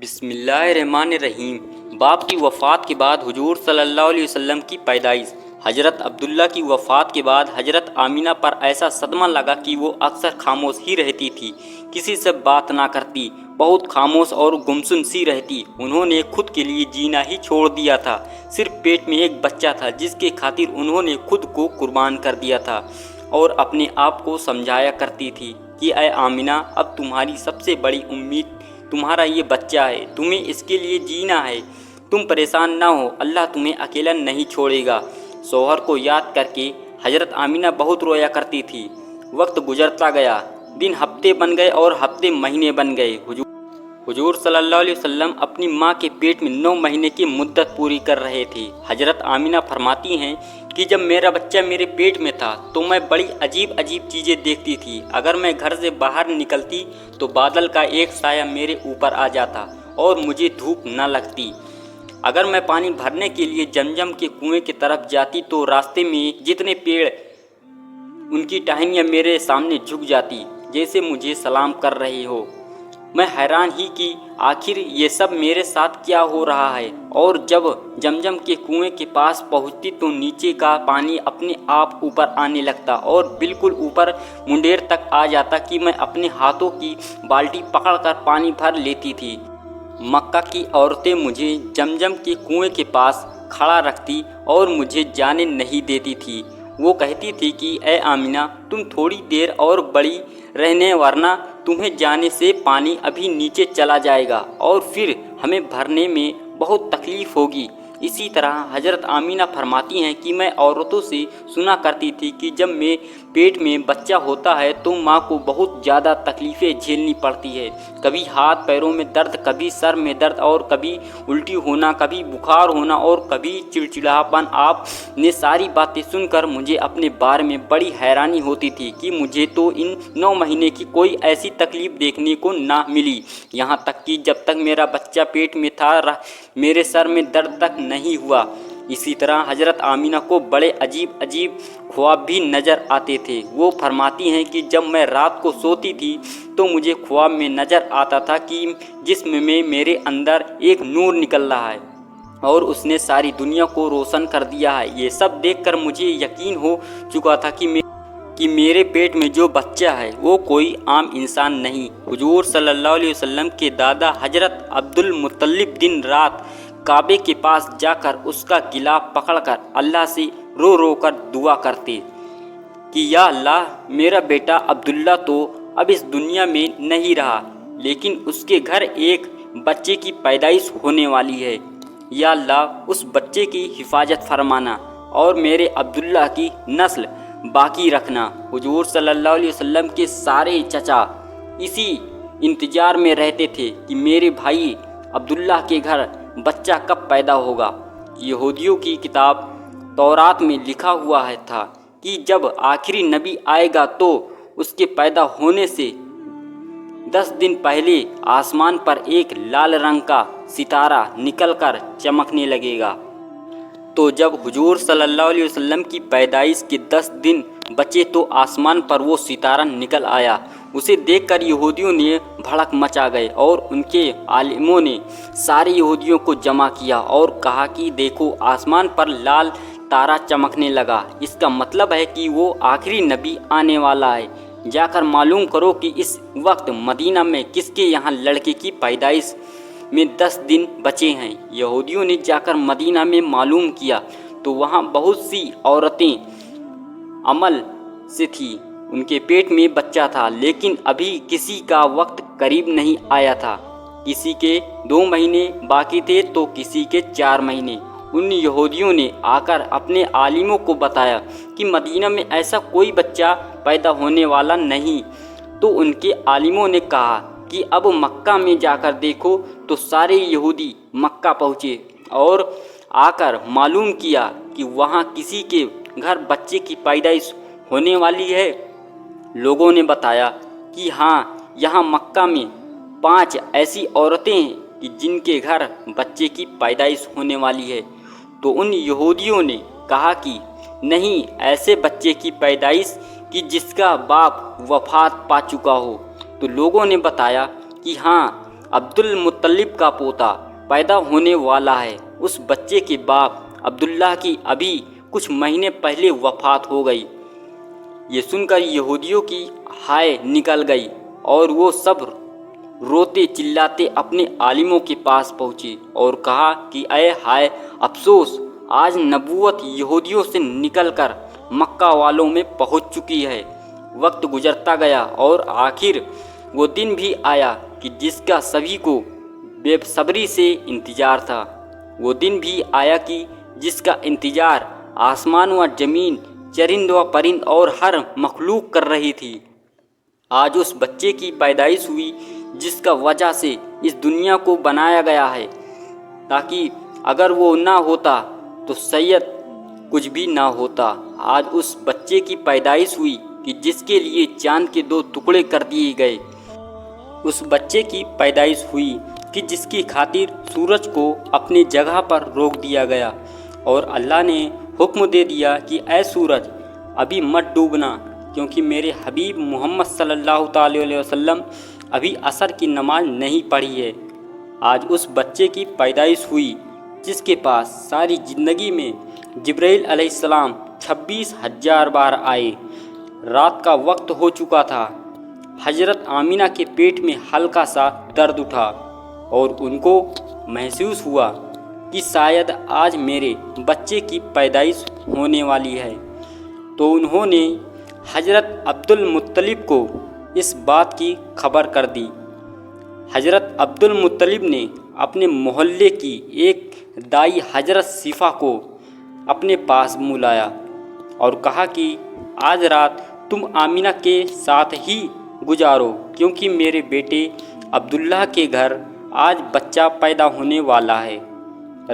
بسم اللہ الرحمن الرحیم۔ باپ کی وفات کے بعد حضور صلی اللہ علیہ وسلم کی پیدائش۔ حضرت عبداللہ کی وفات کے بعد حضرت آمینہ پر ایسا صدمہ لگا کہ وہ اکثر خاموش ہی رہتی تھی، کسی سے بات نہ کرتی، بہت خاموش اور گمسم سی رہتی۔ انہوں نے خود کے لیے جینا ہی چھوڑ دیا تھا، صرف پیٹ میں ایک بچہ تھا جس کے خاطر انہوں نے خود کو قربان کر دیا تھا، اور اپنے آپ کو سمجھایا کرتی تھی کہ اے آمینہ، اب تمہاری سب سے بڑی امید تمہارا یہ بچہ ہے، تمہیں اس کے لیے جینا ہے، تم پریشان نہ ہو، اللہ تمہیں اکیلا نہیں چھوڑے گا۔ شوہر کو یاد کر کے حضرت آمینہ بہت رویا کرتی تھی۔ وقت گزرتا گیا، دن ہفتے بن گئے اور ہفتے مہینے بن گئے۔ حضور صلی اللہ علیہ وسلم اپنی ماں کے پیٹ میں 9 مہینے کی مدت پوری کر رہے تھے۔ حضرت آمینہ فرماتی ہیں کہ جب میرا بچہ میرے پیٹ میں تھا تو میں بڑی عجیب چیزیں دیکھتی تھی۔ اگر میں گھر سے باہر نکلتی تو بادل کا ایک سایہ میرے اوپر آ جاتا اور مجھے دھوپ نہ لگتی۔ اگر میں پانی بھرنے کے لیے زمزم کے کنویں کی طرف جاتی تو راستے میں جتنے پیڑ ان کی ٹہنیاں میرے سامنے جھک جاتی، جیسے مجھے سلام کر رہے ہو۔ میں حیران ہی کہ آخر یہ سب میرے ساتھ کیا ہو رہا ہے، اور جب زمزم کے کنویں کے پاس پہنچتی تو نیچے کا پانی اپنے آپ اوپر آنے لگتا اور بالکل اوپر منڈیر تک آ جاتا کہ میں اپنے ہاتھوں کی بالٹی پکڑ کر پانی بھر لیتی تھی۔ مکہ کی عورتیں مجھے زمزم کے کنویں کے پاس کھڑا رکھتی اور مجھے جانے نہیں دیتی تھی۔ وہ کہتی تھی کہ اے آمینہ، تم تھوڑی دیر اور بڑی رہنے، ورنہ تمہیں جانے سے پانی ابھی نیچے چلا جائے گا اور پھر ہمیں بھرنے میں بہت تکلیف ہوگی۔ اسی طرح حضرت آمینہ فرماتی ہیں کہ میں عورتوں سے سنا کرتی تھی کہ جب میں پیٹ میں بچہ ہوتا ہے تو ماں کو بہت زیادہ تکلیفیں جھیلنی پڑتی ہے، کبھی ہاتھ پیروں میں درد، کبھی سر میں درد، اور کبھی الٹی ہونا، کبھی بخار ہونا، اور کبھی چڑچڑاپن۔ آپ نے ساری باتیں سن کر مجھے اپنے بارے میں بڑی حیرانی ہوتی تھی کہ مجھے تو ان 9 مہینے کی کوئی ایسی تکلیف دیکھنے کو نہ ملی، یہاں تک کہ جب تک میرا بچہ پیٹ میں تھا میرے سر میں درد تک نہیں ہوا۔ اسی طرح حضرت آمینہ کو بڑے عجیب خواب بھی نظر آتے تھے۔ وہ فرماتی ہیں کہ جب میں رات کو سوتی تھی تو مجھے خواب میں نظر آتا تھا کہ جسم میں میرے اندر ایک نور نکل رہا ہے اور اس نے ساری دنیا کو روشن کر دیا ہے۔ یہ سب دیکھ کر مجھے یقین ہو چکا تھا کہ میرے پیٹ میں جو بچہ ہے وہ کوئی عام انسان نہیں۔ حضور صلی اللہ علیہ وسلم کے دادا حضرت عبدالمطلب دن رات کعبے کے پاس جا کر اس کا غلاف پکڑ کر اللہ سے رو رو کر دعا کرتے کہ یا اللہ، میرا بیٹا عبداللہ تو اب اس دنیا میں نہیں رہا، لیکن اس کے گھر ایک بچے کی پیدائش ہونے والی ہے۔ یا اللہ، اس بچے کی حفاظت فرمانا اور میرے عبداللہ کی نسل باقی رکھنا۔ حضور صلی اللہ علیہ وسلم کے سارے چچا اسی انتظار میں رہتے تھے کہ میرے بھائی عبداللہ کے گھر بچہ کب پیدا ہوگا۔ یہودیوں کی کتاب تورات میں لکھا ہوا تھا کہ جب آخری نبی آئے گا تو اس کے پیدا ہونے سے 10 دن پہلے آسمان پر ایک لال رنگ کا ستارہ نکل کر چمکنے لگے گا۔ تو جب حضور صلی اللہ علیہ وسلم کی پیدائش کے 10 دن بچے تو آسمان پر وہ ستارہ نکل آیا۔ اسے دیکھ کر یہودیوں نے بھڑک مچا گئے اور ان کے عالموں نے سارے یہودیوں کو جمع کیا اور کہا کہ دیکھو، آسمان پر لال تارا چمکنے لگا، اس کا مطلب ہے کہ وہ آخری نبی آنے والا ہے۔ جا کر معلوم کرو کہ اس وقت مدینہ میں کس کے یہاں لڑکے کی پیدائش میں 10 دن بچے ہیں۔ یہودیوں نے جا کر مدینہ میں معلوم کیا تو وہاں بہت سی عورتیں حمل سے تھیں، ان کے پیٹ میں بچہ تھا، لیکن ابھی کسی کا وقت قریب نہیں آیا تھا۔ کسی کے 2 مہینے باقی تھے تو کسی کے 4 مہینے۔ ان یہودیوں نے آ کر اپنے عالموں کو بتایا کہ مدینہ میں ایسا کوئی بچہ پیدا ہونے والا نہیں، تو ان کے عالموں نے کہا کہ اب مکہ میں جا کر دیکھو۔ تو سارے یہودی مکہ پہنچے اور آ کر معلوم کیا کہ وہاں کسی کے گھر بچے کی پیدائش ہونے والی ہے۔ لوگوں نے بتایا کہ ہاں، یہاں مکہ میں 5 ایسی عورتیں ہیں کہ جن کے گھر بچے کی پیدائش ہونے والی ہے۔ تو ان یہودیوں نے کہا کہ نہیں، ایسے بچے کی پیدائش کہ جس کا باپ وفات پا چکا ہو۔ تو لوگوں نے بتایا کہ ہاں، عبد المطلب کا پوتا پیدا ہونے والا ہے۔ اس بچے کے باپ عبداللہ کی ابھی کچھ مہینے پہلے وفات ہو گئی۔ یہ سن کر یہودیوں کی ہائے نکل گئی اور وہ سب روتے چلاتے اپنے عالموں کے پاس پہنچے اور کہا کہ اے ہائے افسوس، آج نبوت یہودیوں سے نکل کر مکہ والوں میں پہنچ چکی ہے۔ وقت گزرتا گیا اور آخر وہ دن بھی آیا کہ جس کا سبھی کو بے صبری سے انتظار تھا۔ وہ دن بھی آیا کہ جس کا انتظار آسمان و زمین، چرند و پرند اور ہر مخلوق کر رہی تھی۔ آج اس بچے کی پیدائش ہوئی جس کا وجہ سے اس دنیا کو بنایا گیا ہے، تاکہ اگر وہ نہ ہوتا تو شاید کچھ بھی نہ ہوتا۔ آج اس بچے کی پیدائش ہوئی کہ جس کے لیے چاند کے 2 ٹکڑے کر دیے گئے۔ اس بچے کی پیدائش ہوئی کہ جس کی خاطر سورج کو اپنی جگہ پر روک دیا گیا اور اللہ نے حکم دے دیا کہ اے سورج ابھی مت ڈوبنا، کیونکہ میرے حبیب محمد صلی اللہ تعالی علیہ وسلم ابھی عصر کی نماز نہیں پڑھی ہے۔ آج اس بچے کی پیدائش ہوئی جس کے پاس ساری زندگی میں جبرائیل علیہ السلام 26,000 بار آئے۔ رات کا وقت ہو چکا تھا۔ حضرت آمینہ کے پیٹ میں ہلکا سا درد اٹھا اور ان کو محسوس ہوا کہ شاید آج میرے بچے کی پیدائش ہونے والی ہے، تو انہوں نے حضرت عبد المطلب کو اس بات کی خبر کر دی۔ حضرت عبد المطلب نے اپنے محلے کی ایک دائی حضرت صفا کو اپنے پاس بلایا اور کہا کہ آج رات تم آمینہ کے ساتھ ہی گزارو، کیونکہ میرے بیٹے عبداللہ کے گھر آج بچہ پیدا ہونے والا ہے۔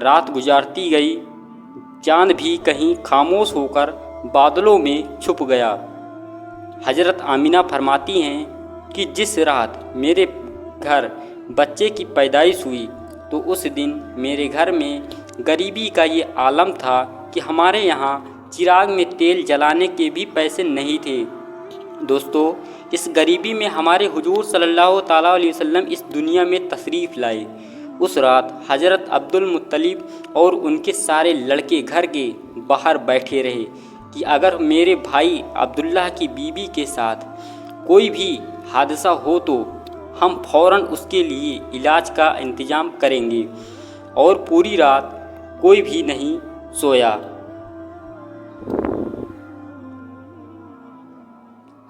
رات گزارتی گئی، چاند بھی کہیں خاموش ہو کر بادلوں میں چھپ گیا۔ حضرت آمینہ فرماتی ہیں کہ جس رات میرے گھر بچے کی پیدائش ہوئی تو اس دن میرے گھر میں غریبی کا یہ عالم تھا کہ ہمارے یہاں چراغ میں تیل جلانے کے بھی پیسے نہیں تھے۔ دوستو، اس غریبی میں ہمارے حضور صلی اللہ تعالیٰ علیہ وسلم اس دنیا میں تشریف لائے۔ اس رات حضرت عبد المطلب اور ان کے سارے لڑکے گھر کے باہر بیٹھے رہے کہ اگر میرے بھائی عبداللہ کی بیوی کے ساتھ کوئی بھی حادثہ ہو تو ہم فوراً اس کے لیے علاج کا انتظام کریں گے، اور پوری رات کوئی بھی نہیں سویا۔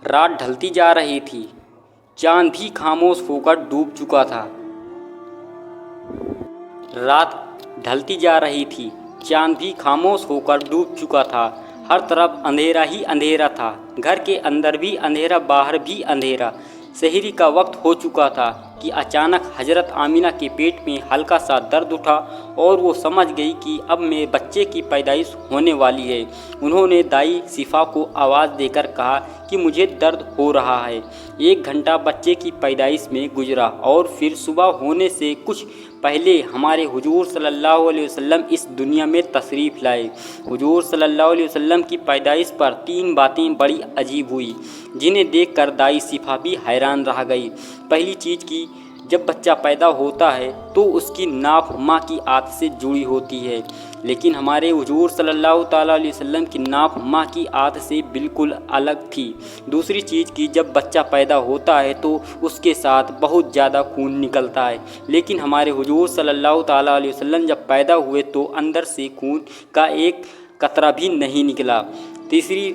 رات ڈھلتی جا رہی تھی، چاند بھی خاموش ہو کر ڈوب چکا تھا۔ رات ڈھلتی جا رہی تھی، چاند بھی خاموش ہو کر ڈوب چکا تھا۔ ہر طرف اندھیرا ہی اندھیرا تھا، گھر کے اندر بھی اندھیرا، باہر بھی اندھیرا۔ سحری کا وقت ہو چکا تھا کہ اچانک حضرت آمینہ کے پیٹ میں ہلکا سا درد اٹھا اور وہ سمجھ گئی کہ اب میرے بچے کی پیدائش ہونے والی ہے۔ انہوں نے دائی صفا کو آواز دے کر کہا کہ مجھے درد ہو رہا ہے۔ 1 گھنٹہ بچے کی پیدائش میں گزرا اور پھر صبح ہونے سے کچھ پہلے ہمارے حضور صلی اللہ علیہ وسلم اس دنیا میں تشریف لائے۔ حضور صلی اللہ علیہ وسلم کی پیدائش پر 3 باتیں بڑی عجیب ہوئی، جنہیں دیکھ کر دائی صفا بھی حیران رہ گئی۔ پہلی چیز کہ جب بچہ پیدا ہوتا ہے تو اس کی ناف ماں کی آنت سے جڑی ہوتی ہے، لیکن ہمارے حضور صلی اللہ تعالیٰ علیہ وسلم کی ناف ماں کی آنت سے بالکل الگ تھی۔ دوسری چیز کہ جب بچہ پیدا ہوتا ہے تو اس کے ساتھ بہت زیادہ خون نکلتا ہے، لیکن ہمارے حضور صلی اللہ تعالیٰ علیہ وسلم جب پیدا ہوئے تو اندر سے خون کا ایک قطرہ بھی نہیں نکلا۔ تیسری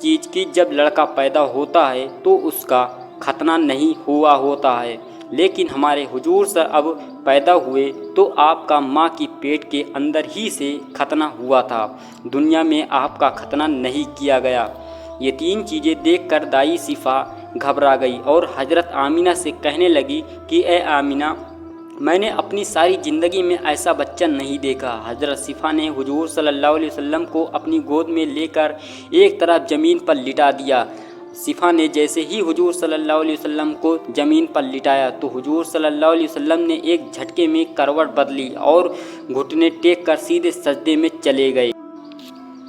چیز کہ جب لڑکا پیدا ہوتا ہے تو اس کا ختنہ نہیں ہوا ہوتا ہے، لیکن ہمارے حضور سے اب پیدا ہوئے تو آپ کا ماں کی پیٹ کے اندر ہی سے ختنہ ہوا تھا، دنیا میں آپ کا ختنہ نہیں کیا گیا۔ یہ 3 چیزیں دیکھ کر دائی صفا گھبرا گئی اور حضرت آمینہ سے کہنے لگی کہ اے آمینہ، میں نے اپنی ساری زندگی میں ایسا بچہ نہیں دیکھا۔ حضرت صفا نے حضور صلی اللہ علیہ وسلم کو اپنی گود میں لے کر ایک طرف زمین پر لٹا دیا۔ صفا نے جیسے ہی حضور صلی اللہ علیہ وسلم کو زمین پر لٹایا تو حضور صلی اللہ علیہ وسلم نے ایک جھٹکے میں کروٹ بدلی اور گھٹنے ٹیک کر سیدھے سجدے میں چلے گئے۔